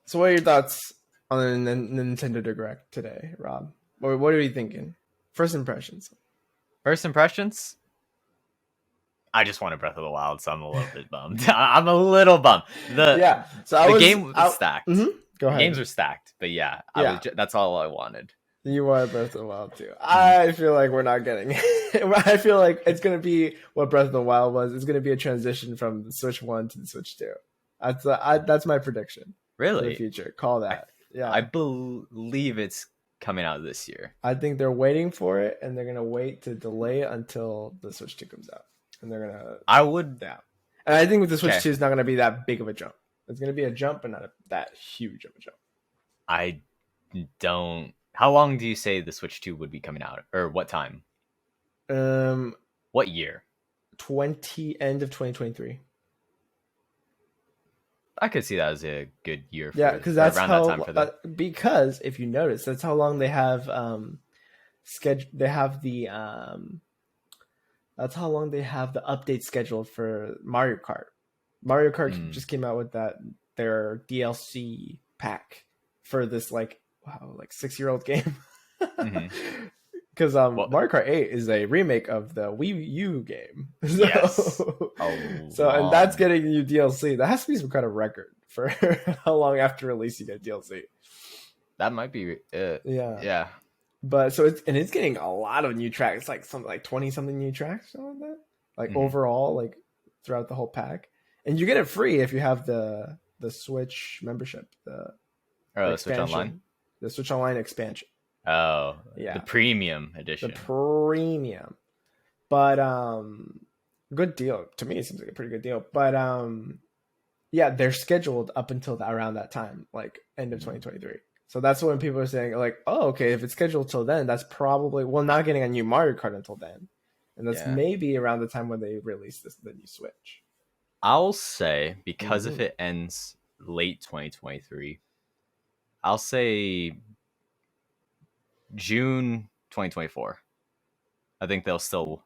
So, what are your thoughts on the Nintendo Direct today, Rob? What are you thinking? First impressions. First impressions? I just wanted Breath of the Wild, so I'm a little bit bummed. I'm a little bummed. Yeah. So The game was stacked. Go ahead. The games were stacked, but yeah, Yeah. that's all I wanted. You want Breath of the Wild too. I feel like we're not getting it. I feel like it's gonna be what Breath of the Wild was. It's gonna be a transition from the Switch 1 to the Switch 2. That's my prediction. Really? For the future. Call that. Yeah. I believe it's coming out this year. I think they're waiting for it, and they're gonna wait to delay it until the Switch 2 comes out. And they're gonna. I would. Yeah. And I think with the Switch 2, it's not gonna be that big of a jump. It's gonna be a jump, but not that huge of a jump. I don't. How long do you say the Switch 2 would be coming out, or what time? What year? End of 2023. I could see that as a good year. Yeah, because that's around that time for that. Because if you notice, that's how long they have schedule. They have the that's how long they have the update scheduled for Mario Kart. Mario Kart just came out with their DLC pack for this like 6-year-old game. Because Mario Kart 8 is a remake of the Wii U game. So, yes. And that's getting you DLC. That has to be some kind of record for how long after release you get DLC. That might be it. Yeah. But so it's getting a lot of new tracks, like something like 20 something new tracks, something like that. Like overall, like throughout the whole pack. And you get it free if you have the Switch membership. The Switch Online? The Switch Online expansion. Oh, yeah. The premium edition. The premium. But good deal. To me, it seems like a pretty good deal. But yeah, they're scheduled up until around that time, like end of 2023. So that's when people are saying, like, oh, okay, if it's scheduled till then, that's probably not getting a new Mario Kart until then. And that's maybe around the time when they release the new Switch. I'll say, because if it ends late 2023, I'll say June 2024. I think they'll still.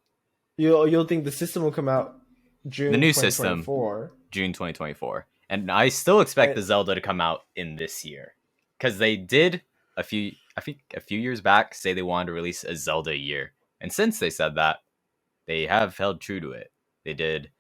You'll think the system will come out June. The new system, June 2024, and I still expect the Zelda to come out in this year, because they did a few years back say they wanted to release a Zelda a year, and since they said that, they have held true to it. They did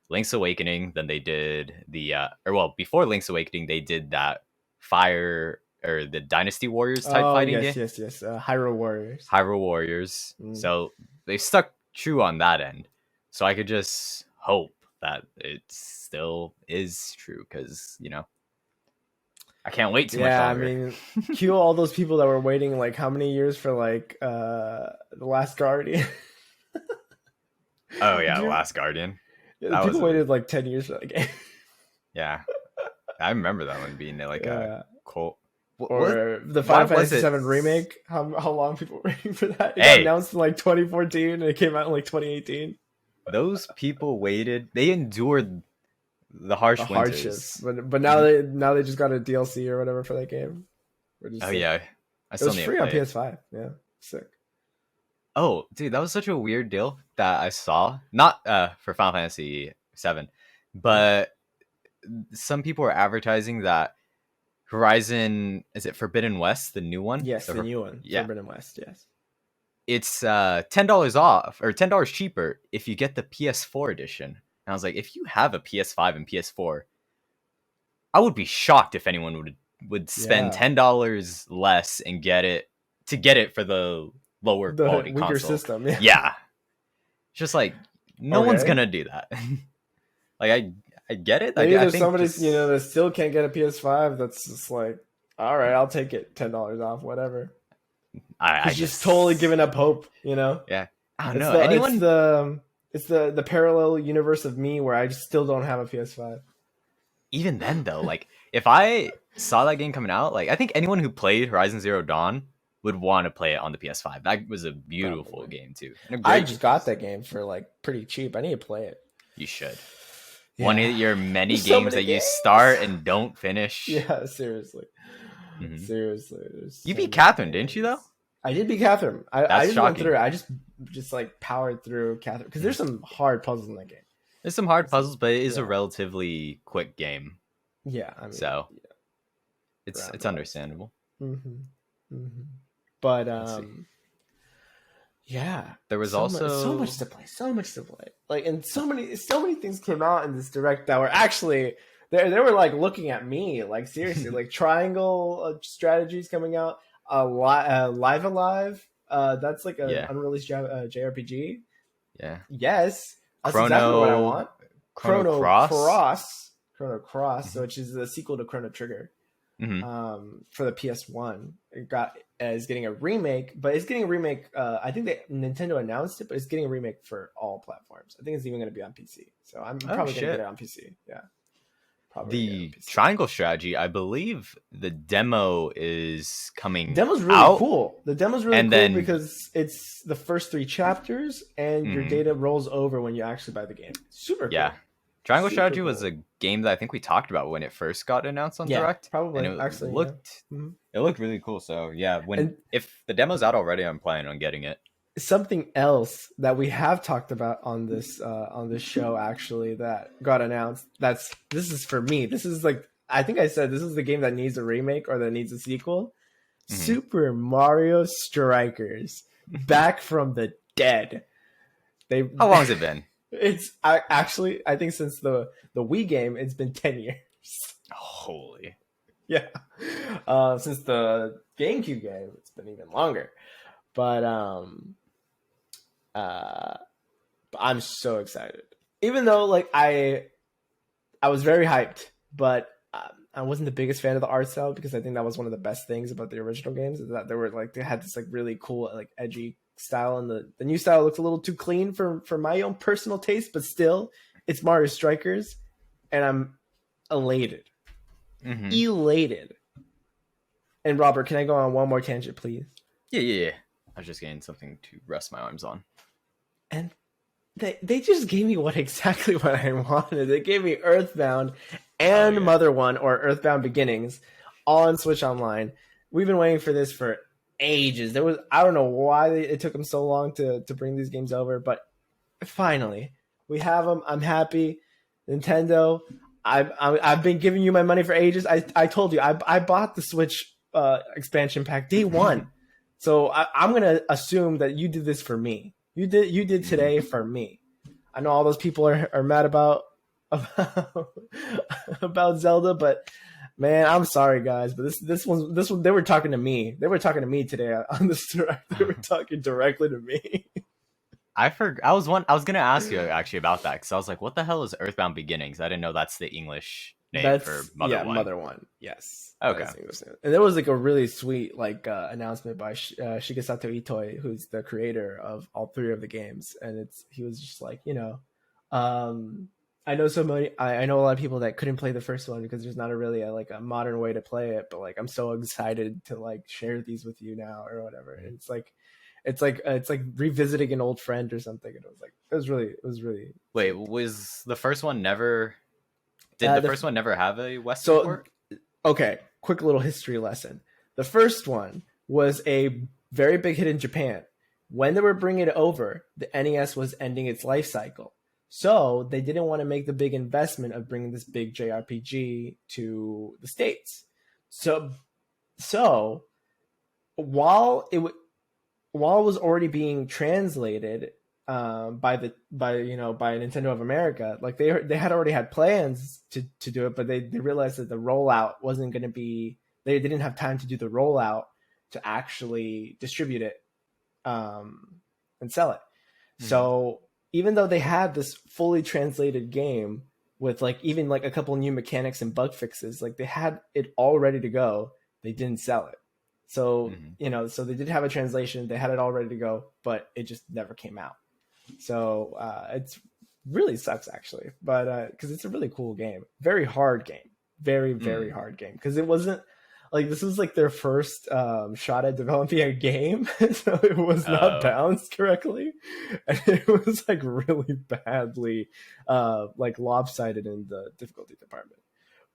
Link's Awakening, then they did before Link's Awakening, they did that Fire. Or the Dynasty Warriors type fighting game. Yes. Hyrule Warriors. Hyrule Warriors. So they stuck true on that end. So I could just hope that it still is true, because, I can't wait too much longer. I mean, cue all those people that were waiting like how many years for like The Last Guardian? Oh yeah, The Last Guardian. Yeah, people waited like 10 years for that game. Yeah. I remember that one being like a cult. Or the Final Fantasy VII remake. How long people were waiting for that? It got announced in like 2014 and it came out in like 2018. Those people waited. They endured the hardships. But now they just got a DLC or whatever for that game. Yeah, it was free on PS5. Yeah, sick. Oh, dude, that was such a weird deal that I saw. Not for Final Fantasy VII, but some people were advertising that Horizon, is it Forbidden West, the new one? Yes, the new one. Yeah. Forbidden West, yes. It's $10 off or $10 cheaper if you get the PS4 edition. And I was like, if you have a PS5 and PS4, I would be shocked if anyone would spend $10 less and get it for the lower quality weaker console system. Yeah. It's just like no one's gonna do that. Like I get it. Maybe there's somebody that still can't get a PS5 that's just like, all right, I'll take it, $10 off, whatever. I just totally giving up hope, Yeah, I don't know. It's the parallel universe of me where I just still don't have a PS5. Even then, though, like if I saw that game coming out, like I think anyone who played Horizon Zero Dawn would want to play it on the PS5. That was a beautiful game too. I just got that game for like pretty cheap. I need to play it. You should. Yeah. One of your many games that you start and don't finish. Yeah, seriously. Seriously. You beat Catherine, didn't you, though? I did beat Catherine. I just went through it. I just like powered through Catherine. Because there's some hard puzzles in that game. There's some hard puzzles, but it is a relatively quick game. Yeah. So. It's understandable. But Let's see. yeah, There was so also much to play, like, and so many things came out in this direct that were actually they were like looking at me like seriously, like triangle strategies coming out, live alive, that's like an yeah, unreleased JRPG. yeah. Yes, that's exactly what I Chrono want. Chrono Cross. Chrono Cross, Hmm. which is the sequel to Chrono Trigger, Hmm. for the PS1. It is getting a remake, but it's getting a remake. I think Nintendo announced it, but it's getting a remake for all platforms. I think it's even going to be on PC. So I'm Oh probably going to get shit. it on PC. Yeah, probably going to get it on The PC. triangle strategy, I believe the demo is The coming demo's really out, cool. The demo's really and cool then because it's the first 3 chapters, and your mhm, data rolls over when you actually buy the game. Super yeah, cool. triangle Super strategy was cool. a game that I think we talked about when it first got announced on Yeah, Direct, and probably actually. Yeah. Mm-hmm. it looked really cool. So yeah, And if the demo's out already, I'm planning on getting it. something else that we have talked about on this show actually that got announced, this is for me, this is like, I think I said this is the game that needs a remake or that needs a sequel. Hmm. Super Mario Strikers, back from the dead. They How long has it been? I think since the Wii game, it's been 10 years. Holy. Yeah. Since the GameCube game, it's been even longer. But uh I'm so excited. Even though like I was very hyped, but I wasn't the biggest fan of the art style, because I think that was one of the best things about the original games, is that they had this like really cool like edgy style, and the new style looks a little too clean for my own personal taste, but still it's Mario Strikers, and I'm elated. Hmm. Elated. And Robert, can I go on one more tangent, please? Yeah. I was just getting something to rest my arms on. And they just gave me exactly what I wanted. They gave me Earthbound Oh and yeah. Mother One, or Earthbound Beginnings, all on Switch Online. We've been waiting for this for ages. I don't know why it took them so long to bring these games over, but finally we have them. I'm happy. Nintendo, I've been giving you my money for ages. I told you I bought the Switch expansion pack day one, so I'm gonna assume that you did this for me. You did Hmm. today for me. I know all those people are mad about about Zelda, but man, I'm sorry guys, but this one they were talking to me. They were talking to me today on this direct. They were talking directly to me. I was gonna ask you actually about that, because I was like, what the hell is Earthbound Beginnings? I didn't know that's the English name for That's, Mother yeah, One. Mother One. Yes, that Okay. is English. And there was like a really sweet like announcement by Shigesato Itoi, who's the creator of all 3 of the games, and he was just like, um, I know so many. I know a lot of people that couldn't play the first one because there's not like a modern way to play it, but like I'm so excited to like share these with you now or whatever. And it's like revisiting an old friend or something. And it was really Wait, sweet. was the first one never? Did the The first one never have a Western So, port? okay, quick little history lesson. The first one was a very big hit in Japan. When they were bringing it over, the NES was ending its life cycle. So they didn't want to make the big investment of bringing this big JRPG to the States. So, so while it was already being translated by Nintendo of America, like they had already had plans to do it, but they realized that the rollout wasn't going to be. They didn't have time to do the rollout to actually distribute it, and sell it. Hmm. So even though they had this fully translated game with like even like a couple new mechanics and bug fixes, like they had it all ready to go, they didn't sell it. So Hmm. so they did have a translation, they had it all ready to go, but it just never came out. So it's really sucks actually, but because it's a really cool game, very hard game, very Hmm. hard game, because it wasn't like this was like their first shot at developing a game, so it was not Oh, balanced correctly, and it was like really badly like lopsided in the difficulty department.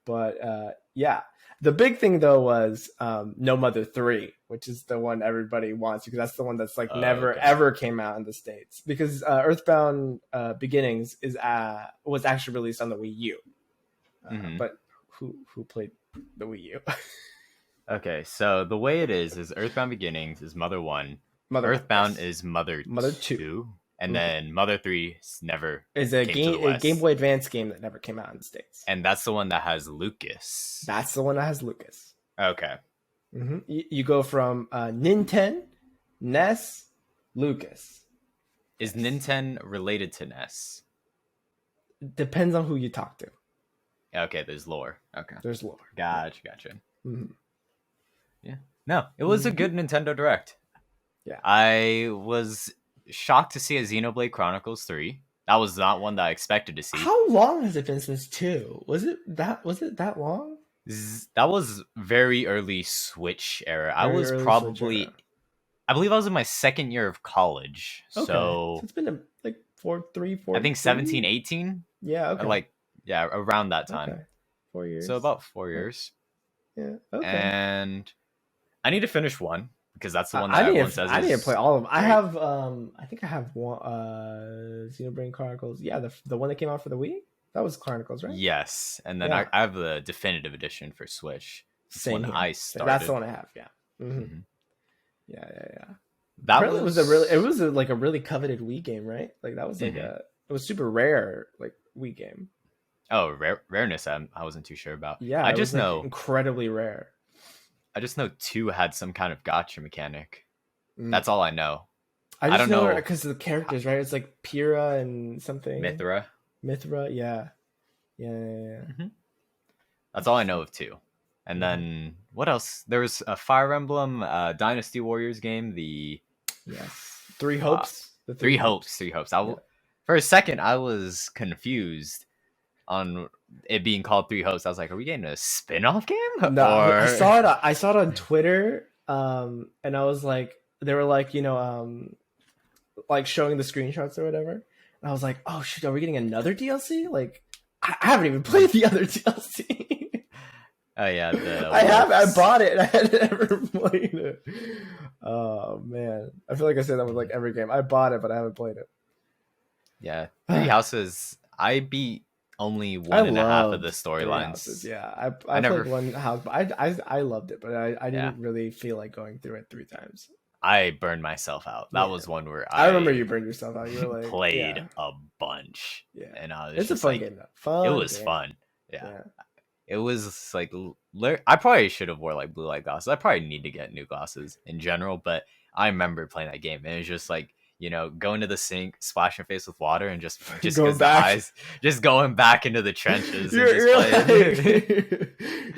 But yeah, the big thing though was No Mother 3, which is the one everybody wants, because that's the one that's like never okay. ever came out in the States, because Earthbound Beginnings was actually released on the Wii U. Hmm. But who played the Wii U? Okay, so the way it is Earthbound Beginnings is Mother 1, Mother One, Earthbound yes. is Mother Mother Two 2, and mhm. then Mother 3 never Is came to the a Game West. Boy Advance game that never came out in the States. And that's the one that has Lucas. That's the one that has Lucas. Okay. You go from Nintendo, NES, Lucas. Is Nintendo related to NES? Depends on who you talk to. Okay, there's lore. Okay. There's lore. Gotcha. Mm-hmm. Yeah. No, it was a good Nintendo Direct. Yeah. I was shocked to see a Xenoblade Chronicles 3. That was not one that I expected to see. How long has it been since 2? Was it that long? That was very early Switch era. I Very was early Switch probably era. I believe I was in my second year of college. Okay. So it's been like 4. I think 17, 18. Yeah, okay. Like, yeah, around that time. Okay. 4 years. So about 4 years. Yeah. Okay. And I need to finish 1 because that's the one that I everyone says I need to play all of them. great. I have I think I have one Xenoblade Chronicles. Yeah, the one that came out for the Wii? That was Chronicles, right? Yes. And then Yeah. I have the definitive edition for Switch. That's Same when here. I started. That's the one I have, yeah. Mhm. Yeah. That Apparently was like a really coveted Wii game, right? Like that was like it was super rare, like Wii game. Oh, rareness I wasn't too sure about. Yeah, I just know incredibly rare. I just know 2 had some kind of gotcha mechanic. That's all I know. I don't know because of the characters, right? It's like Pyrrha and something. Mithra, yeah. That's all I know of 2. And then what else? There was a Fire Emblem Dynasty Warriors game. Three Hopes. The Three Hopes. For a second, I was confused on it being called Three Hopes. I was like, "Are we getting a spin-off game?" No, I saw it. I saw it on Twitter, and I was like, they were like, like showing the screenshots or whatever. And I was like, "Oh shit, are we getting another DLC?" Like, I haven't even played the other DLC. Oh yeah, I bought it. I had never played it. Oh man, I feel like I say that with like every game. I bought it, but I haven't played it. Yeah, Three Houses. I beat only 1.5 of the storylines. Yeah, I never played one house, but I loved it, but I didn't really feel like going through it 3 times. I burned myself out. That was one where I remember you burned yourself out. You were like played a bunch. Yeah, and I was it's just a fun like, game though. It was fun. Yeah. It was like I probably should have wore like blue light glasses. I probably need to get new glasses in general, but I remember playing that game and it was just like, going to the sink, splash your face with water, and just going back, just going back into the trenches. You're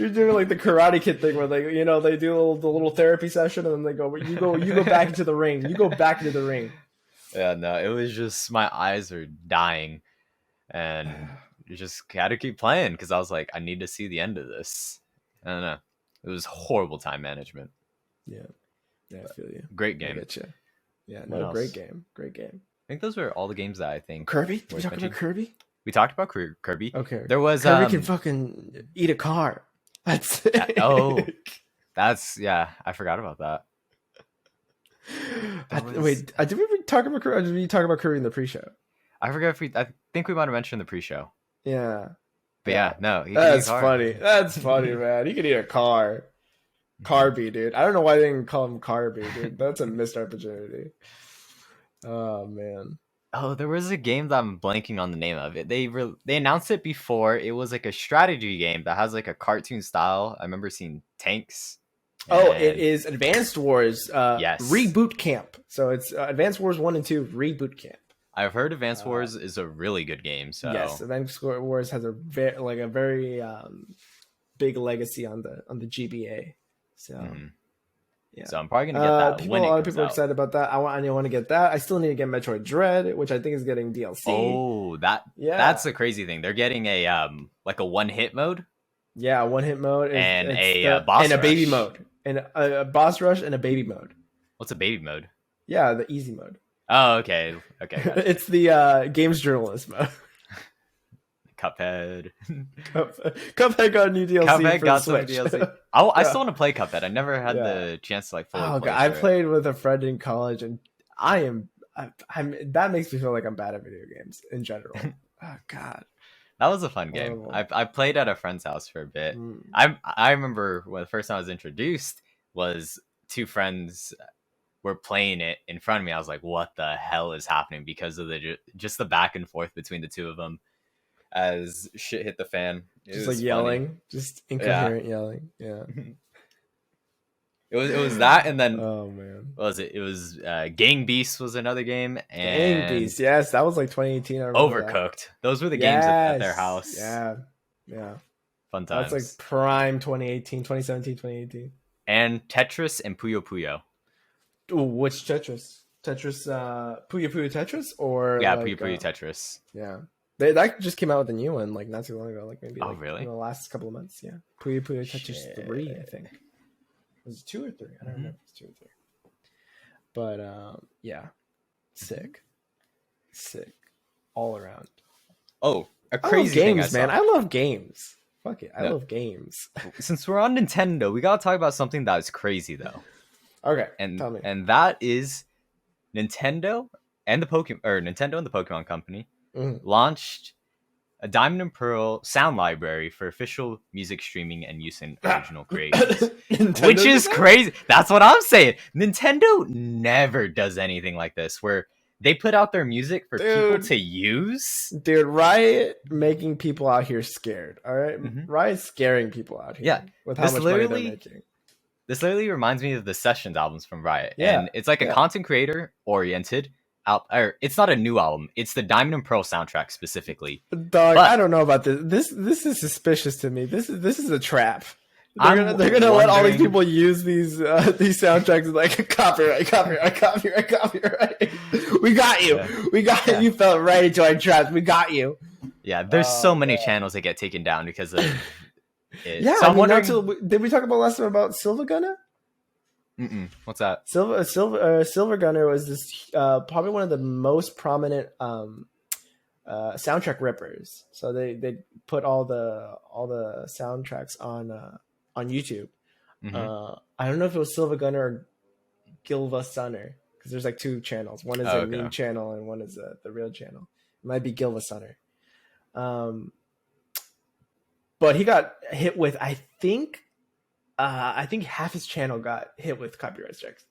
doing like the Karate Kid thing where they do the little therapy session and then they go, you go back into the ring. You go back into the ring. Yeah, no, it was just my eyes are dying, and you just gotta keep playing because I was like, I need to see the end of this. I don't know. It was horrible time management. Yeah, I feel you. Great game. I get you. Yeah, no, great game. I think those were all the games that I think. Kirby? Did we talk about Kirby? We talked about Kirby. Okay. There was Kirby can fucking eat a car. That's it. I forgot about that. Wait, did we talk about Kirby? Or did we talk about Kirby in the pre-show? I forget I think we might have mentioned the pre-show. Yeah. But yeah, no. That's funny. That's funny, man. He could eat a car. Carby, dude. I don't know why they didn't call him Carby, dude. That's a missed opportunity. Oh man. Oh, there was a game that I'm blanking on the name of it. They announced it before. It was like a strategy game that has like a cartoon style. I remember seeing tanks. Oh, it is Advanced Wars. Yes. Reboot Camp. So it's Advanced Wars 1 and 2 Reboot Camp. I've heard Advanced Wars is a really good game. So yes, Advanced Wars has a very big legacy on the GBA. So yeah, so I'm probably gonna get that. A lot of people are excited about that. I want to get that. I still need to get Metroid Dread, which I think is getting DLC. Oh, that's the crazy thing. They're getting a like a one-hit mode. Yeah, one-hit mode and a boss and a rush. baby mode and a boss rush and a baby mode. What's a baby mode? Yeah, the easy mode. Oh, okay. It's the games journalist mode. Cuphead. Cuphead got a new DLC. Cuphead got some Switch. DLC. I still want to play Cuphead. I never had the chance to fully play. I played with a friend in college, and I'm that makes me feel like I'm bad at video games in general. Oh God. That was a fun game. Horrible. I played at a friend's house for a bit. Mm. I remember when the first time I was introduced was two friends were playing it in front of me. I was like, what the hell is happening? Because of the just the back and forth between the two of them as shit hit the fan. It Just was like funny. yelling, just incoherent yelling. Yeah. It was that, and then Oh man, what was it? It was Gang Beasts was another game, Gang and Beast. Yes, that was like 2018. I remember that. Overcooked. Those were the games at their Yes. house. Yeah. Yeah. Fun That's times. like prime 2018, 2017, 2018. And Tetris and Puyo Puyo. Ooh, which Tetris? Tetris, Puyo Puyo Tetris, or Yeah, like, Puyo Puyo Tetris. Yeah, that just came out with a new one like not too long ago, like maybe like really? in the last couple of months. Yeah, Puyo Puyo Tetris Shit. 3, I think. Was it 2 or 3? I don't remember. If it's 2 or 3. But yeah, sick, all around. Oh, a I love crazy thing games, man. I love games. Fuck it, I love games. Since we're on Nintendo, we gotta talk about something that is crazy though. Okay, And tell me. and that is Nintendo and the Pokemon Company launched a Diamond and Pearl sound library for official music streaming and use in original creations. Which is crazy. That's what I'm saying. Nintendo never does anything like this where they put out their music for people to use. Dude, Riot making people out here scared. All right? Riot's scaring people out here. Yeah. With how much money they're making. This literally reminds me of the Sessions albums from Riot. Yeah. And it's like a content creator oriented or it's not a new album. It's the Diamond and Pearl soundtrack specifically. Dog, I don't know about this. This is suspicious to me. This is a trap. They're gonna let all these people use these soundtracks like copyright. We got you. Yeah. We got you. You fell right into our traps. We got you. Yeah, there's so many channels that get taken down because of it. Yeah, so I'm wondering, did we talk about last time about Silva Gunner? What's that? Silver Gunner was this probably one of the most prominent soundtrack rippers. So they put all the soundtracks on YouTube. I don't know if it was Silva Gunner or Gilva Sunner because there's like 2 channels. One is a meme channel and one is the real channel. It might be Gilva Sunner. But he got hit with I think half his channel got hit with copyright strikes.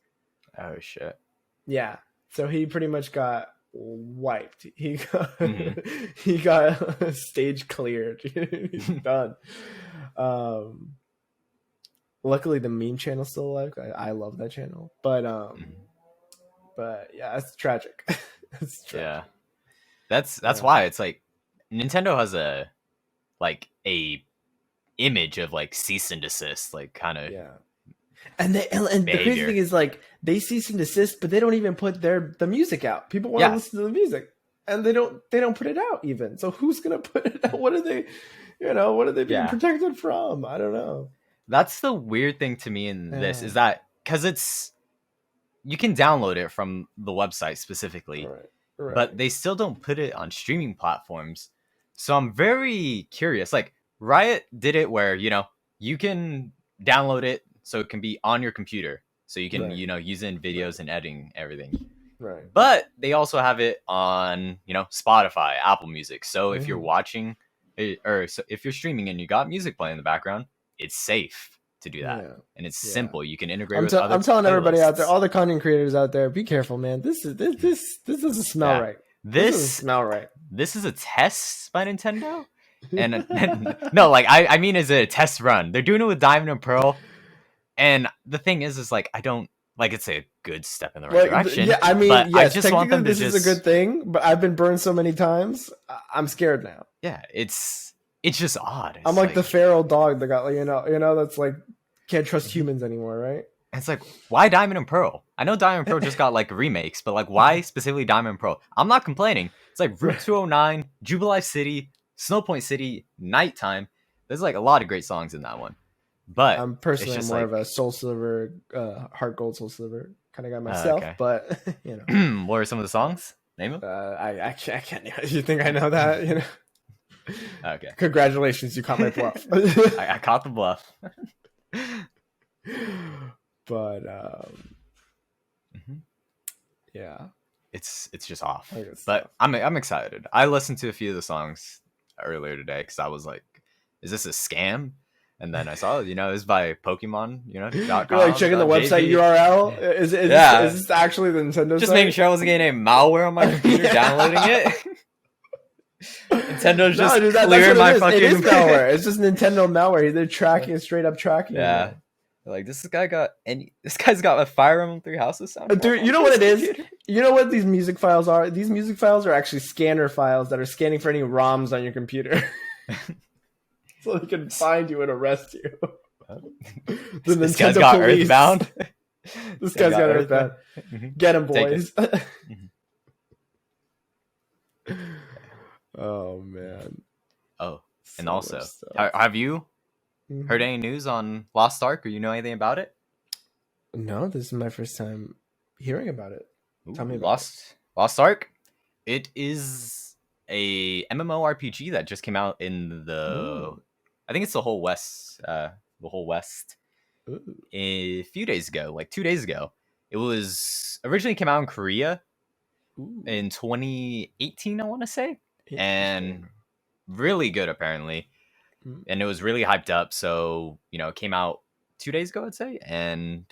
Oh shit. Yeah. So he pretty much got wiped. He got stage cleared. He's done. Luckily the meme channel's still alive. I love that channel. But yeah, it's tragic. It's tragic. Yeah. That's why it's like Nintendo has a image of like cease and desist, like kind of and the crazy thing is like they cease and desist, but they don't even put the music out. People want to listen to the music, and they don't put it out even. So who's gonna put it out? What are they being protected from? I don't know. That's the weird thing to me in this is that because you can download it from the website specifically, right. But they still don't put it on streaming platforms. So I'm very curious. Like Riot did it where, you can download it so it can be on your computer. So you can, use it in videos and editing everything. Right. But they also have it on, Spotify, Apple Music. So if you're watching so if you're streaming and you got music playing in the background, it's safe to do that. And it's simple. You can integrate with other I'm telling everybody playlists. out there, all the content creators out there, be careful, man. This doesn't smell right. This doesn't smell right. This is a test by Nintendo. And no, like I mean, is it a test run? They're doing it with Diamond and Pearl, and the thing is like I don't like it's a good step in the right direction. Yeah, I mean, but yes, I just want them to this is a good thing, but I've been burned so many times, I'm scared now. Yeah, it's just odd. I'm like the feral dog that got that's like can't trust humans anymore, right? It's like, why Diamond and Pearl? I know Diamond and Pearl just got like remakes, but like why specifically Diamond and Pearl? I'm not complaining. It's like Route 209, Jubilife City, Snowpoint City, Nighttime. There's like a lot of great songs in that one. But I'm personally more of a Soul Silver, Heart Gold Soul Silver kind of guy myself. But what are some of the songs? Name them. I can't. You think I know that? Okay. Congratulations, you caught my bluff. I caught the bluff. But yeah, it's just off. But I'm excited. I listened to a few of the songs. earlier today because I was like, "Is this a scam?" And then I saw, it's by Pokemon, You're .com, like checking the website .jp. URL. Is this actually the Nintendo Just site? making sure I wasn't getting any malware on my computer downloading it. Nintendo's just clearing my fucking. It is malware. It's just Nintendo malware. They're tracking, straight up tracking. Yeah. Like this guy's got a Fire Emblem Three Houses sound. Dude, you know what it is? You know what these music files are? These music files are actually scanner files that are scanning for any ROMs on your computer. So they can find you and arrest you. This guy's got police. Earthbound. This guy's got Earthbound. Get him, boys. Oh, man. Oh, and so also, have you heard any news on Lost Ark, or you know anything about it? No, this is my first time hearing about it. Tell me about Lost Ark. It is a MMO RPG that just came out in I think it's the whole West. A few days ago, like 2 days ago. It was originally came out in Korea in 2018, I want to say, and really good apparently. And it was really hyped up. So it came out 2 days ago, I'd say, and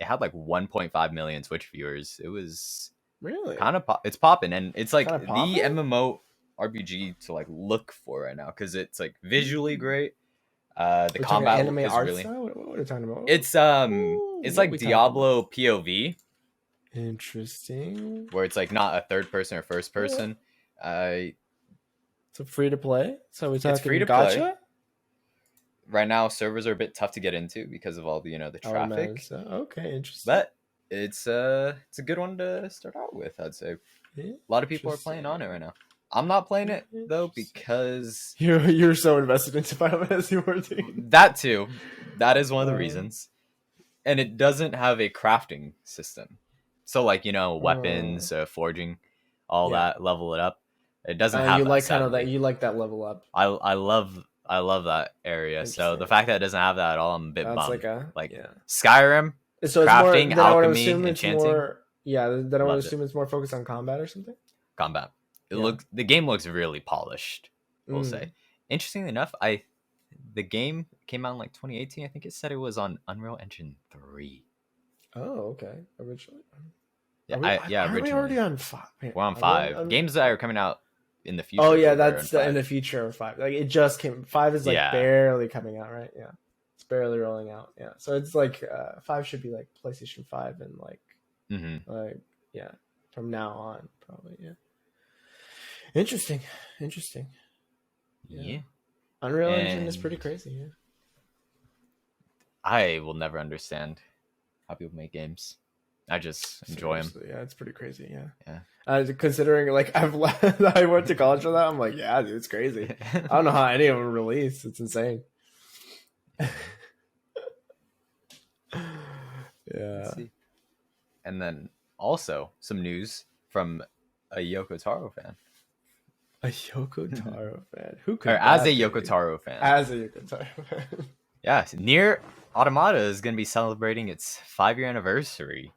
it had like 1.5 million Twitch viewers. It was really kind of it's popping, and it's like the MMO RPG to like look for right now because it's like visually great. The combat anime is art really. Style? What are you talking about? It's like Diablo POV. Interesting. Where it's like not a third person or first person. So free to play. So we're talking it's free to gacha? play. Right now, servers are a bit tough to get into because of all the the traffic. Okay, interesting. But it's a good one to start out with, I'd say. A lot of people are playing on it right now. I'm not playing it though because you're so invested into Final Fantasy 14. That too. That is one of the reasons. And it doesn't have a crafting system. So like, weapons, forging, all that, level it up. It doesn't have you that. Like kind of that you like that level up. I love that area. So the fact that it doesn't have that at all, I'm a bit bummed. Skyrim, so crafting, it's alchemy, enchanting. Then I would assume it's more focused on combat or something. Combat. The game looks really polished, we'll say. Interestingly enough, the game came out in like 2018. I think it said it was on Unreal Engine 3. Oh, okay. Originally. Originally. Are we already on 5? We're on 5. Games that are coming out in the future. Oh yeah, that's in the future of 5. Like it just came. 5 is like barely coming out, right? Yeah, it's barely rolling out. Yeah, so it's like 5 should be like PlayStation 5 and like from now on probably. Yeah. Interesting. Yeah. Unreal Engine is pretty crazy. Yeah. I will never understand how people make games. I just enjoy them. Yeah, it's pretty crazy. Yeah. Considering like I went to college for that, I'm like, yeah, dude, it's crazy. I don't know how any of them release. It's insane. Yeah. And then also some news from a Yoko Taro fan. A Yoko Taro fan. Who could? Or as a Yoko Taro fan. As a Yoko Taro fan. Yeah, Nier Automata is going to be celebrating its 5-year anniversary,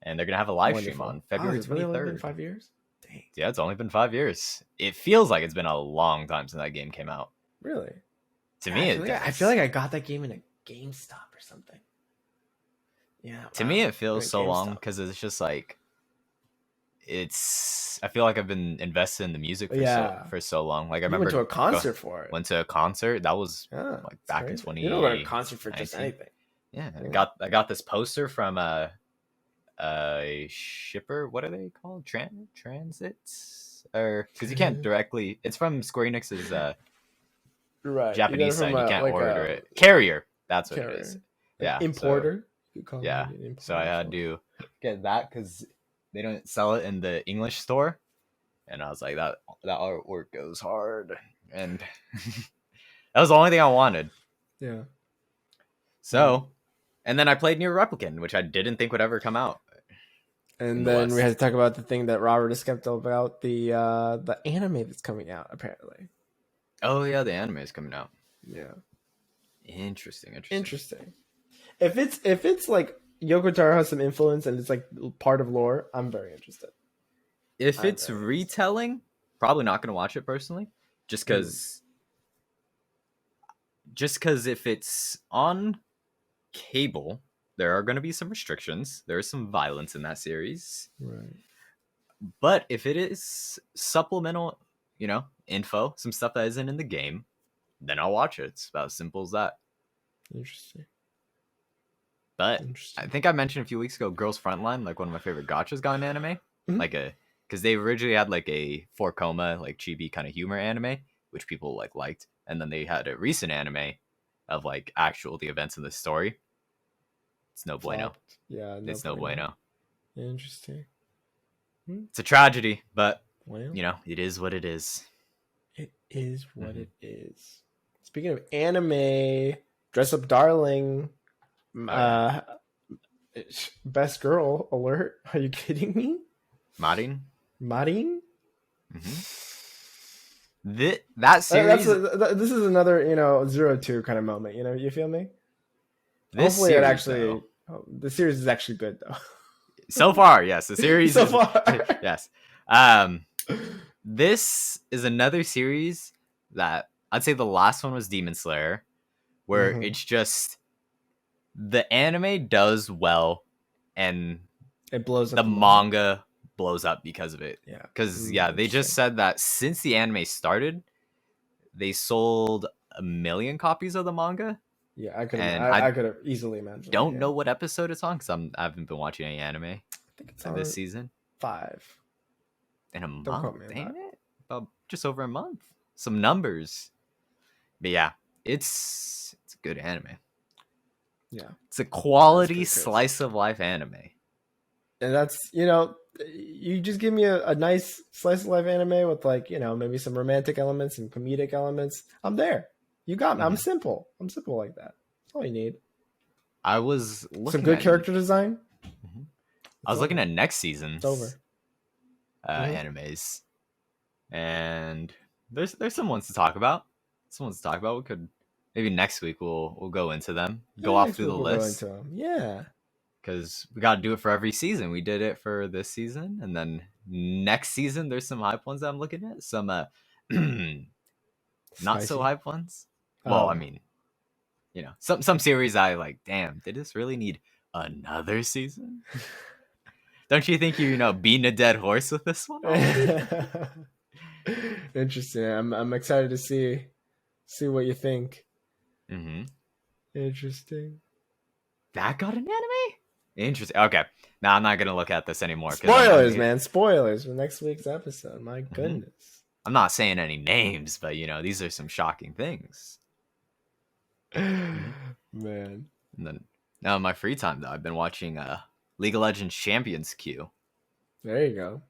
and they're going to have a live stream on February 23rd. It's really only been 5 years? Dang. Yeah, it's only been 5 years. It feels like it's been a long time since that game came out. Really? To me, I feel like I got that game in a GameStop or something. Yeah. To me, it feels so long because it's just like I feel like I've been invested in the music for so long. Like I remember went to a concert for it. Went to a concert that was like back in 20. You don't go to a concert for just anything. Yeah, I got this poster from a shipper. What are they called? Transits, or because you can't directly. It's from Square Enix's Japanese side. You can't order it. Carrier. That's what it is. Yeah, importer. Yeah, so I had to get that because they don't sell it in the English store, and I was like, that artwork goes hard, and that was the only thing I wanted. Yeah. So, and then I played Nier Replicant, which I didn't think would ever come out. And then we had to talk about the thing that Robert is skeptical about, the anime that's coming out apparently. Oh yeah, the anime is coming out. Yeah. Interesting. If it's like Yoko Taro has some influence and it's like part of lore, I'm very interested. If it's retelling, probably not going to watch it personally. just because if it's on cable, there are going to be some restrictions. There is some violence in that series. Right. But if it is supplemental, info, some stuff that isn't in the game, then I'll watch it. It's about as simple as that. Interesting. But I think I mentioned a few weeks ago, Girls Frontline, like one of my favorite gachas, got an anime. Mhm. Because they originally had like a 4 like chibi kind of humor anime, which people liked, and then they had a recent anime of like the events in the story. It's no bueno. Flopped. Yeah, It's no bueno. Interesting. It's a tragedy, but Well, it is what it is. It is what it is. Speaking of anime, Dress Up Darling. Best girl alert. Are you kidding me? Marin? Marin? That series. This is another 0-2 kind of moment. You feel me? Hopefully, it actually. The series is actually good though. So far, yes. The series. So far, yes. This is another series that I'd say the last one was Demon Slayer, where it's just the anime does well, and it blows up. The manga blows up because of it. Yeah. Because they just said that since the anime started, they sold 1 million copies of the manga. Yeah, I could have easily imagined. Don't know what episode it's on because I haven't been watching any anime. I think it's on this season 5 in a Don't month. quote me on Ain't that. it? About just over a month. Some numbers, but yeah, it's a good anime. Yeah, it's a quality slice of life anime, and that's you just give me a nice slice of life anime with maybe some romantic elements and comedic elements. I'm there. You got me. I'm simple like that. That's all you need. I was looking some good character design. I was looking at next season's animes, and there's some ones to talk about. We could maybe next week we'll go into them. Go off through the list. Go into them. Yeah. Because we got to do it for every season. We did it for this season, and then next season there's some hype ones that I'm looking at. Some not so hype ones. Well, I mean, some series I like. Damn, did this really need another season? Don't you think you're beating a dead horse with this one? Interesting. I'm excited to see what you think. Interesting. That got an anime? Interesting. Okay. Now I'm not gonna look at this anymore. Spoilers, man. Spoilers for next week's episode. My goodness. I'm not saying any names, but these are some shocking things. Man. And then now in my free time though, I've been watching League of Legends Champions Queue. There you go.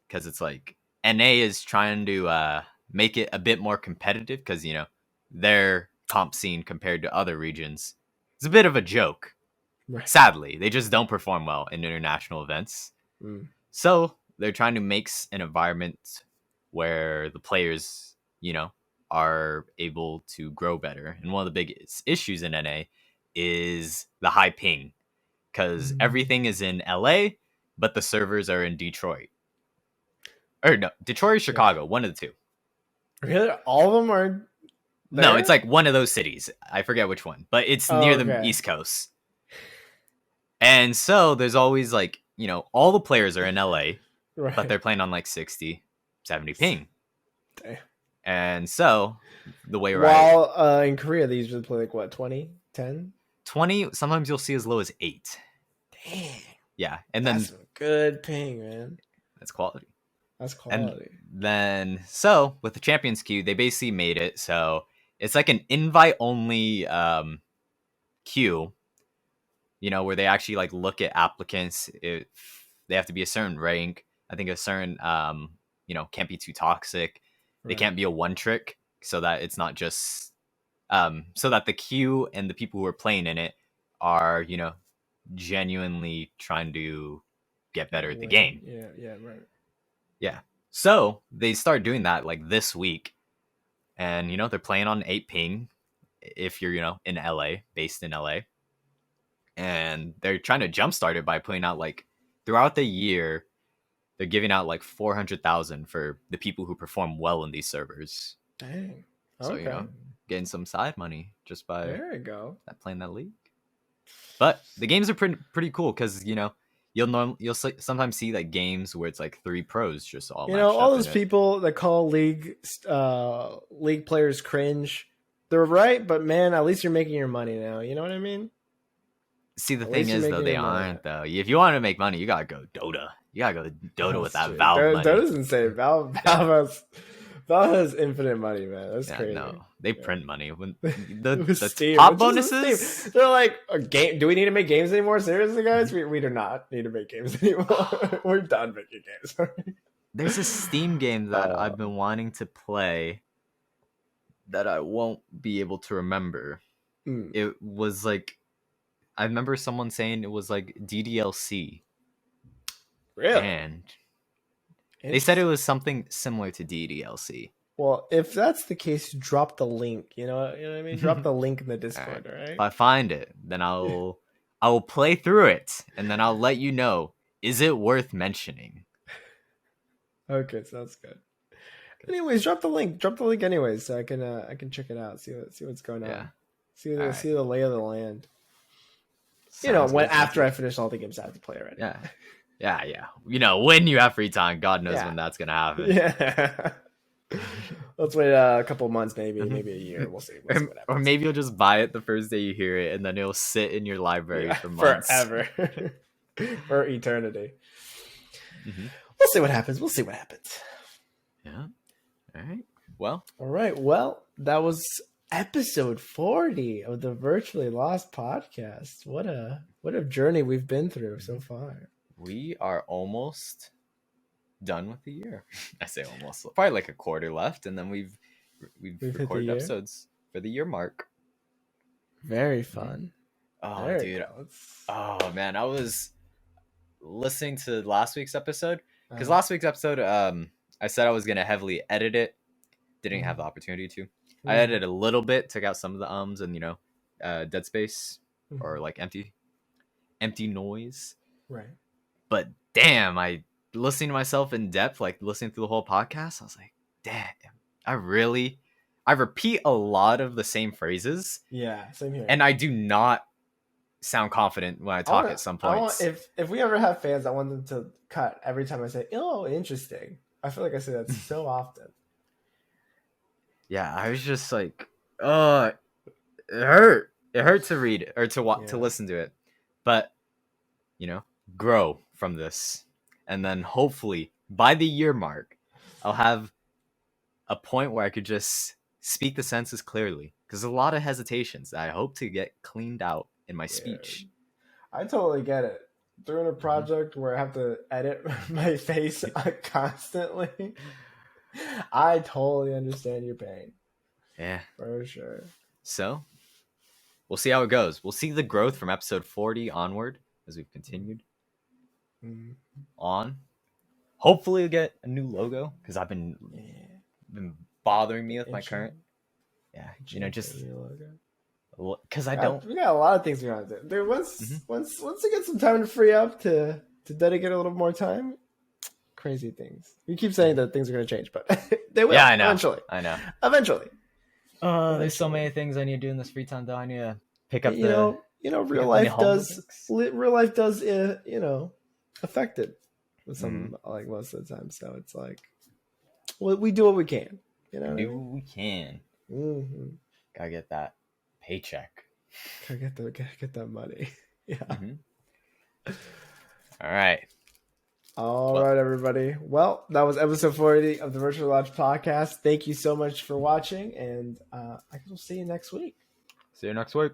Because it's like NA is trying to make it a bit more competitive because their comp scene compared to other regions is a bit of a joke. Right. Sadly, they just don't perform well in international events. So they're trying to make an environment where the players, are able to grow better. And one of the biggest issues in NA is the high ping, because everything is in LA, but the servers are in Detroit. Or no, Detroit or Chicago, one of the two. Really? All of them are there? No, it's like one of those cities. I forget which one, but it's near the East Coast. And so there's always all the players are in LA, but they're playing on 60, 70 ping. Damn. And so the way while in Korea they usually play 20, 10? 20, sometimes you'll see as low as 8. Damn. Yeah, and then that's good ping, man. That's quality. That's quality. And then so with the Champions Queue, they basically made it so it's like an invite only queue, where they actually look at applicants. If they have to be a certain rank, I think a certain can't be too toxic. They can't be a one trick, so that it's not just so that the queue and the people who are playing in it are genuinely trying to get better at the game. Yeah, right. Yeah. So they start doing that this week, and they're playing on 8 ping if you're in LA, based in LA, and they're trying to jumpstart it by putting out throughout the year. They're giving out 400,000 for the people who perform well in these servers. Dang. So, Okay. getting some side money just by There you go. playing that league. But the games are pretty cool because, you'll sometimes see like games where it's like 3 pros just all matched all up those in it. people that call league players cringe, they're right, but man, at least you're making your money now. You know what I mean? See, the thing is, though, they aren't, though. If you want to make money, you gotta go Dota. You gotta go Dota with that Valve money. Dota's insane. Valve has infinite money, man. That's crazy. No, they print money. When the Steam, top bonuses, they're like, a game. Do we need to make games anymore? Seriously, guys, we do not need to make games anymore. We're done making games. There's a Steam game that I've been wanting to play that I won't be able to remember. It was like, I remember someone saying it was like DDLC. Really? And they said it was something similar to DDLC. Well, if that's the case, drop the link. You know what I mean? Drop the link in the Discord, all right? If I find it, then I will play through it, and then I'll let you know. Is it worth mentioning? Okay, sounds good. Anyways, drop the link. Drop the link anyways, so I can check it out. See what's going on. Yeah. See the lay of the land. Sounds after I finish all the games I have to play already. Yeah. When you have free time, God knows when that's gonna happen. Yeah. Let's wait a couple months, maybe a year. We'll see what happens. Or maybe you'll just buy it the first day you hear it, and then it'll sit in your library for months, forever, for eternity. We'll see what happens. Yeah. All right. Well, that was episode 40 of the Virtually Lost podcast. What a journey we've been through so far. We are almost done with the year. I say almost, probably like a quarter left, and then we've recorded episodes for the year mark. Very fun. Oh, there dude. Oh man, I was listening to last week's episode because last week's episode, I said I was gonna heavily edit it. Didn't have the opportunity to. I edited a little bit, took out some of the ums and dead space or like empty noise. Right. But damn, I listening to myself in depth, like listening through the whole podcast, I was like, damn, I repeat a lot of the same phrases. Yeah, same here. And I do not sound confident when I talk at some points. If we ever have fans, I want them to cut every time I say, "Oh, interesting." I feel like I say that so often. Yeah, I was just like, oh, it hurt. It hurt to read it, or to listen to it. But, grow from this. And then hopefully by the year mark, I'll have a point where I could just speak the sentences clearly. Because a lot of hesitations that I hope to get cleaned out in my speech. I totally get it. Doing a project where I have to edit my face constantly, I totally understand your pain. Yeah. For sure. So, we'll see how it goes. We'll see the growth from episode 40 onward as we've continued on. Hopefully we'll get a new logo because I've been bothering me with my current. Yeah, just because I don't. We got a lot of things we want to do. Dude, once we get some time to free up to dedicate a little more time, crazy things. We keep saying that things are going to change, but they will. Yeah, I know. Eventually. I know. Eventually. There's so many things I need to do in this free time though. I need to pick up real life does affect it with some like most of the time. So it's like, well, we do what we can. We do what we can. Gotta get that paycheck. Gotta get that money. Yeah. All right. All right, everybody. Well, that was episode 40 of the Virtual Lodge podcast. Thank you so much for watching, and I guess we'll see you next week. See you next week.